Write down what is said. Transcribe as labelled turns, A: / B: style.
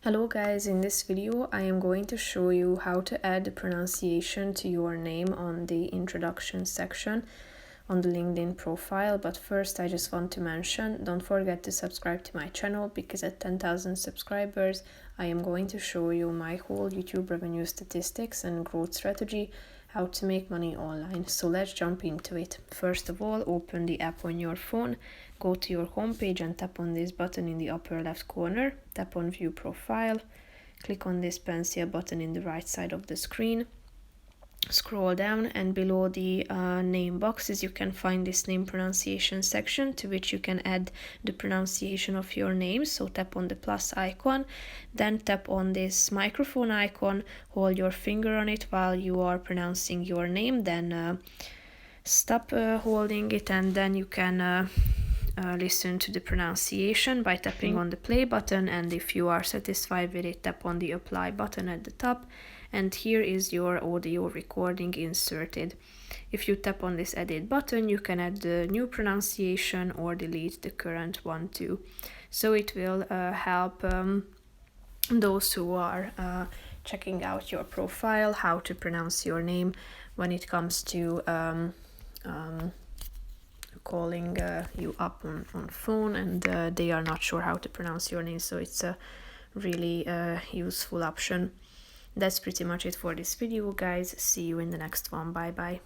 A: Hello guys, in this video I am going to show you how to add the pronunciation to your name on the introduction section on the LinkedIn profile. But first I just want to mention, don't forget to subscribe to my channel, because at 10,000 subscribers I am going to show you my whole YouTube revenue statistics and growth strategy, how to make money online. So let's jump into it. First of all, open the app on your phone, go to your homepage and tap on this button in the upper left corner, tap on view profile, click on this pencil button in the right side of the screen, scroll down, and below the name boxes you can find this name pronunciation section, to which you can add the pronunciation of your name. So tap on the plus icon, then tap on this microphone icon, hold your finger on it while you are pronouncing your name, then stop holding it, and then you can listen to the pronunciation by tapping on the play button. And if you are satisfied with it, tap on the apply button at the top, and here is your audio recording inserted. If you tap on this edit button, you can add the new pronunciation or delete the current one too. So it will help those who are checking out your profile how to pronounce your name when it comes to calling you up on phone, and they are not sure how to pronounce your name. So it's a really useful option. That's pretty much it for this video, guys. See you in the next one. Bye bye.